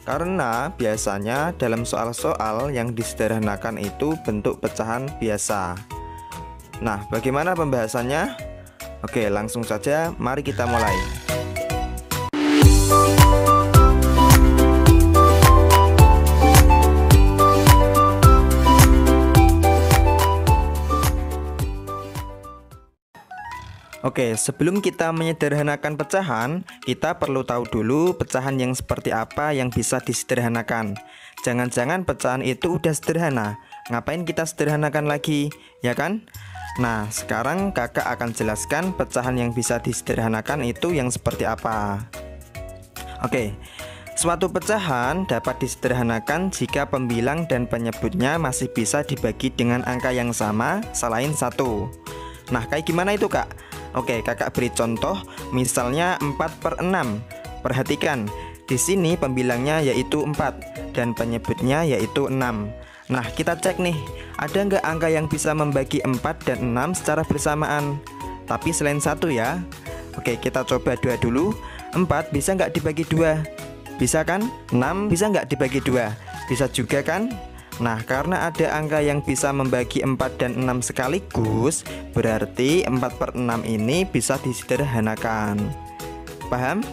Karena biasanya dalam soal-soal yang disederhanakan itu bentuk pecahan biasa. Nah, bagaimana pembahasannya? Oke, langsung saja mari kita mulai. Oke, sebelum kita menyederhanakan pecahan, kita perlu tahu dulu pecahan yang seperti apa yang bisa disederhanakan. Jangan-jangan pecahan itu udah sederhana, ngapain kita sederhanakan lagi, ya kan? Nah, sekarang kakak akan jelaskan pecahan yang bisa disederhanakan itu yang seperti apa. Oke, suatu pecahan dapat disederhanakan jika pembilang dan penyebutnya masih bisa dibagi dengan angka yang sama selain satu. Nah, kayak gimana itu, Kak? Oke, kakak beri contoh, misalnya 4/6. Perhatikan, di sini pembilangnya yaitu 4 dan penyebutnya yaitu 6. Nah, kita cek nih, ada nggak angka yang bisa membagi 4 dan 6 secara bersamaan? Tapi selain satu ya. Oke, kita coba 2 dulu. 4 bisa nggak dibagi 2? Bisa kan? 6 bisa nggak dibagi 2? Bisa juga kan? Nah, karena ada angka yang bisa membagi 4 dan 6 sekaligus, berarti 4/6 ini bisa disederhanakan. Paham?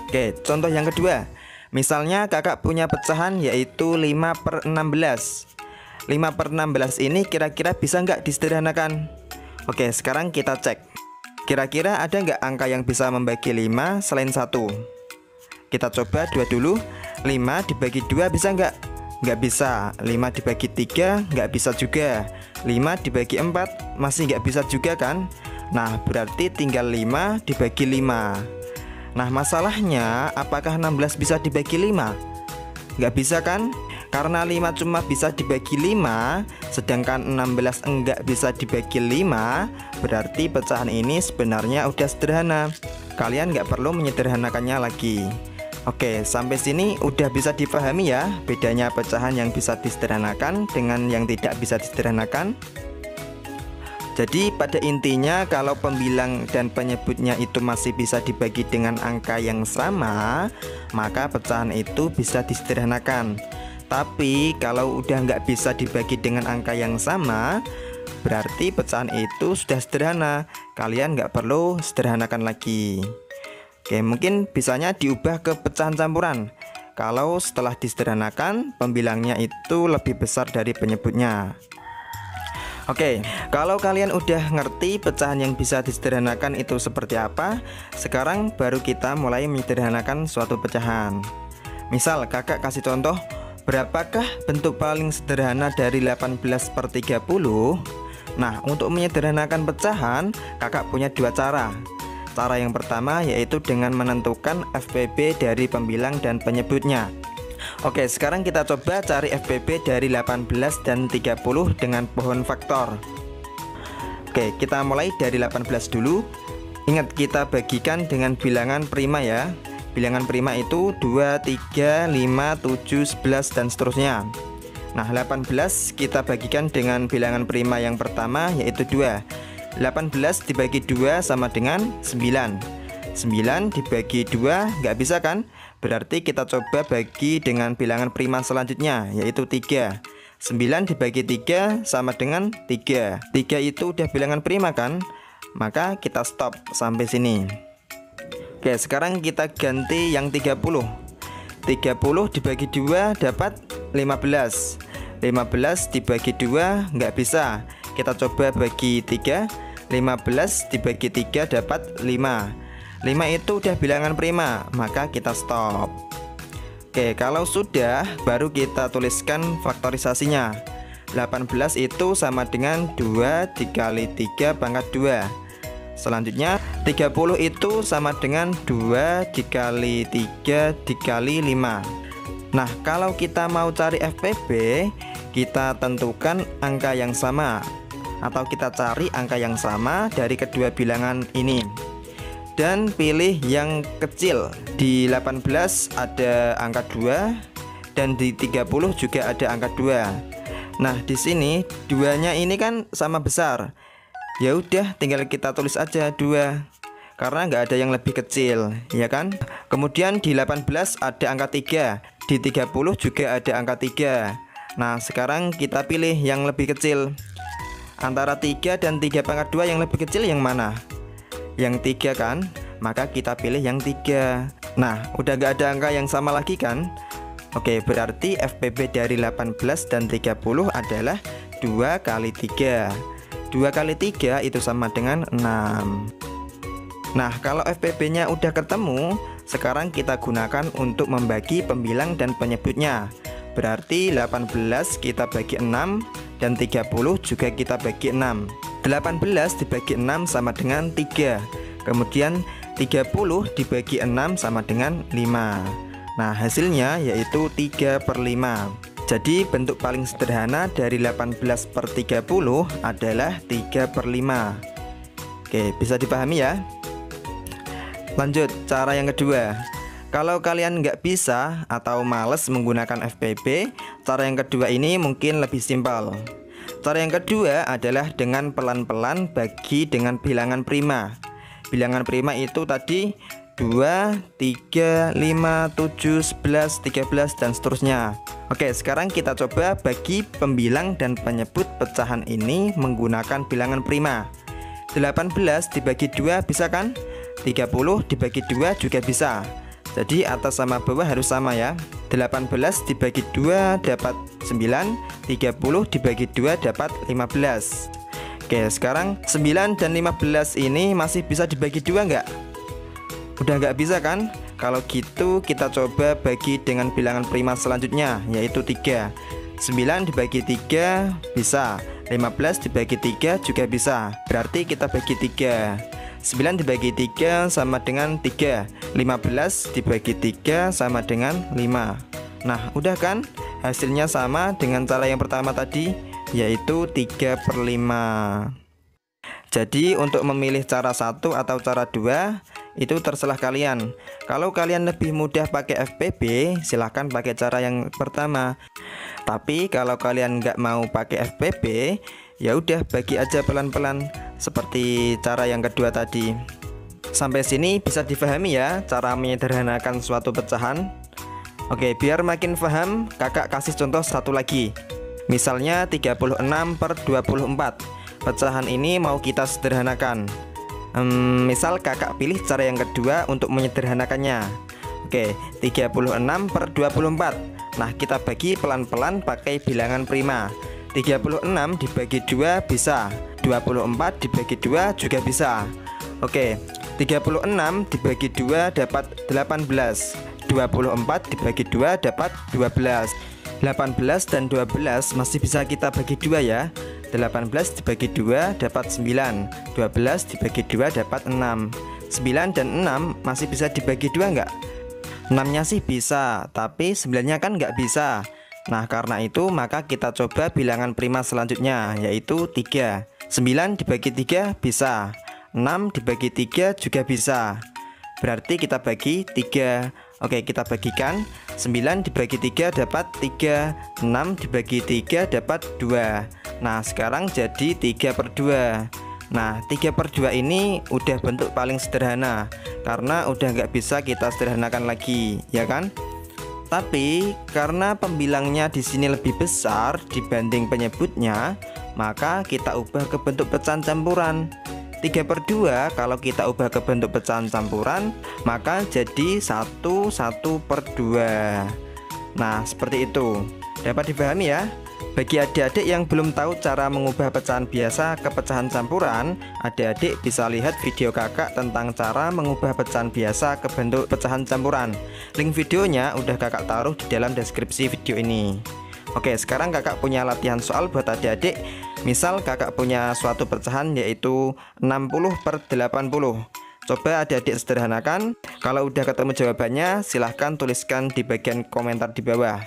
Oke, contoh yang kedua. Misalnya kakak punya pecahan yaitu 5/16. 5/16 ini kira-kira bisa nggak disederhanakan? Oke, sekarang kita cek. Kira-kira ada nggak angka yang bisa membagi 5 selain 1? Kita coba 2 dulu. 5 dibagi 2 bisa nggak? Nggak bisa. 5 dibagi 3 nggak bisa juga. 5 dibagi 4 masih nggak bisa juga kan? Nah, berarti tinggal 5 dibagi 5. Nah, masalahnya apakah 16 bisa dibagi 5? Nggak bisa kan? Karena 5 cuma bisa dibagi 5, sedangkan 16 enggak bisa dibagi 5, berarti pecahan ini sebenarnya udah sederhana. Kalian nggak perlu menyederhanakannya lagi. Oke, sampai sini udah bisa dipahami ya bedanya pecahan yang bisa disederhanakan dengan yang tidak bisa disederhanakan. Jadi pada intinya kalau pembilang dan penyebutnya itu masih bisa dibagi dengan angka yang sama, maka pecahan itu bisa disederhanakan. Tapi kalau udah nggak bisa dibagi dengan angka yang sama, berarti pecahan itu sudah sederhana. Kalian nggak perlu sederhanakan lagi. Oke, mungkin bisanya diubah ke pecahan campuran. Kalau setelah disederhanakan, pembilangnya itu lebih besar dari penyebutnya. Oke, kalau kalian udah ngerti pecahan yang bisa disederhanakan itu seperti apa, sekarang baru kita mulai menyederhanakan suatu pecahan. Misal kakak kasih contoh, berapakah bentuk paling sederhana dari 18/30? Nah, untuk menyederhanakan pecahan, kakak punya dua cara. Cara yang pertama yaitu dengan menentukan FPB dari pembilang dan penyebutnya. Oke, sekarang kita coba cari FPB dari 18 dan 30 dengan pohon faktor. Oke, kita mulai dari 18 dulu. Ingat, kita bagikan dengan bilangan prima ya. Bilangan prima itu 2, 3, 5, 7, 11 dan seterusnya. Nah, 18 kita bagikan dengan bilangan prima yang pertama yaitu 2. 18 dibagi 2 sama dengan 9. 9 dibagi 2 nggak bisa kan? Berarti kita coba bagi dengan bilangan prima selanjutnya yaitu 3. 9 dibagi 3 sama dengan 3. 3 itu udah bilangan prima kan? Maka kita stop sampai sini. Oke, sekarang kita ganti yang 30. 30 dibagi 2 dapat 15. 15 dibagi 2 nggak bisa. Kita coba bagi 3. 15 dibagi 3 dapat 5. 5 itu udah bilangan prima, maka kita stop. Oke, kalau sudah baru kita tuliskan faktorisasinya. 18 itu sama dengan 2 dikali 3 pangkat 2. Selanjutnya 30 itu sama dengan 2 dikali 3 dikali 5. Nah, kalau kita mau cari FPB, kita tentukan angka yang sama, atau kita cari angka yang sama dari kedua bilangan ini. Dan pilih yang kecil. Di 18 ada angka 2 dan di 30 juga ada angka 2. Nah, di sini duanya ini kan sama besar. Ya udah, tinggal kita tulis aja 2 karena nggak ada yang lebih kecil, ya kan? Kemudian di 18 ada angka 3, di 30 juga ada angka 3. Nah, sekarang kita pilih yang lebih kecil. Antara 3 dan 3 pangkat 2 yang lebih kecil yang mana? Yang 3 kan? Maka kita pilih yang 3. Nah, udah gak ada angka yang sama lagi kan? Oke, berarti FPB dari 18 dan 30 adalah 2 kali 3. 2 kali 3 itu sama dengan 6. Nah, kalau FPB nya udah ketemu, sekarang kita gunakan untuk membagi pembilang dan penyebutnya. Berarti 18 kita bagi 6 dan 30 juga kita bagi 6. 18 dibagi 6 sama dengan 3. Kemudian 30 dibagi 6 sama dengan 5. Nah, hasilnya yaitu 3/5. Jadi bentuk paling sederhana dari 18/30 adalah 3/5. Oke, bisa dipahami ya? Lanjut, cara yang kedua. Kalau kalian nggak bisa atau males menggunakan FPB, cara yang kedua ini mungkin lebih simpel. Cara yang kedua adalah dengan pelan-pelan bagi dengan bilangan prima. Bilangan prima itu tadi 2, 3, 5, 7, 11, 13 dan seterusnya. Oke, sekarang kita coba bagi pembilang dan penyebut pecahan ini menggunakan bilangan prima. 18 dibagi 2 bisa kan? 30 dibagi 2 juga bisa. Jadi atas sama bawah harus sama ya. 18 dibagi 2 dapat 9, 30 dibagi 2 dapat 15. Oke, sekarang 9 dan 15 ini masih bisa dibagi 2 nggak? Udah nggak bisa kan? Kalau gitu kita coba bagi dengan bilangan prima selanjutnya, yaitu 3. 9 dibagi 3 bisa, 15 dibagi 3 juga bisa. Berarti kita bagi 3. 9 dibagi 3 sama dengan 3. 15 dibagi 3 sama dengan 5. Nah, udah kan? Hasilnya sama dengan cara yang pertama tadi, yaitu 3/5. Jadi untuk memilih cara 1 atau cara 2 itu terserah kalian. Kalau kalian lebih mudah pakai FPB, silahkan pakai cara yang pertama. Tapi kalau kalian nggak mau pakai FPB, ya udah bagi aja pelan-pelan seperti cara yang kedua tadi. Sampai sini bisa difahami ya cara menyederhanakan suatu pecahan. Oke, biar makin paham, kakak kasih contoh satu lagi. Misalnya 36/24. Pecahan ini mau kita sederhanakan. Misal kakak pilih cara yang kedua untuk menyederhanakannya. Oke, 36/24. Nah, kita bagi pelan-pelan pakai bilangan prima. 36 dibagi 2 bisa, 24 dibagi 2 juga bisa. Oke, 36 dibagi 2 dapat 18, 24 dibagi 2 dapat 12. 18 dan 12 masih bisa kita bagi 2 ya. 18 dibagi 2 dapat 9, 12 dibagi 2 dapat 6. 9 dan 6 masih bisa dibagi 2 enggak? 6-nya sih bisa, tapi 9-nya kan nggak bisa. Nah, karena itu maka kita coba bilangan prima selanjutnya, yaitu 3. 9 dibagi 3 bisa, 6 dibagi 3 juga bisa. Berarti kita bagi 3. Oke, kita bagikan. 9 dibagi 3 dapat 3, 6 dibagi 3 dapat 2. Nah, sekarang jadi 3/2. Nah, 3/2 ini udah bentuk paling sederhana, karena udah nggak bisa kita sederhanakan lagi, ya kan? Tapi karena pembilangnya di sini lebih besar dibanding penyebutnya, maka kita ubah ke bentuk pecahan campuran. 3/2 kalau kita ubah ke bentuk pecahan campuran, maka jadi 1/2. Nah, seperti itu. Dapat dipahami ya? Bagi adik-adik yang belum tahu cara mengubah pecahan biasa ke pecahan campuran, adik-adik bisa lihat video kakak tentang cara mengubah pecahan biasa ke bentuk pecahan campuran. Link videonya udah kakak taruh di dalam deskripsi video ini. Oke, sekarang kakak punya latihan soal buat adik-adik. Misal kakak punya suatu pecahan yaitu 60/80. Coba adik-adik sederhanakan. Kalau udah ketemu jawabannya, silahkan tuliskan di bagian komentar di bawah.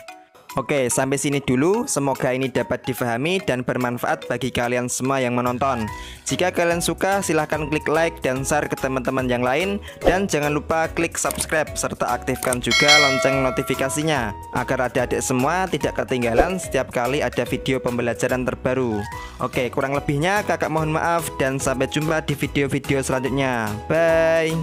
Oke, sampai sini dulu. Semoga ini dapat difahami dan bermanfaat bagi kalian semua yang menonton. Jika kalian suka, silahkan klik like dan share ke teman-teman yang lain. Dan jangan lupa klik subscribe serta aktifkan juga lonceng notifikasinya, agar adik-adik semua tidak ketinggalan setiap kali ada video pembelajaran terbaru. Oke, kurang lebihnya kakak mohon maaf dan sampai jumpa di video-video selanjutnya. Bye.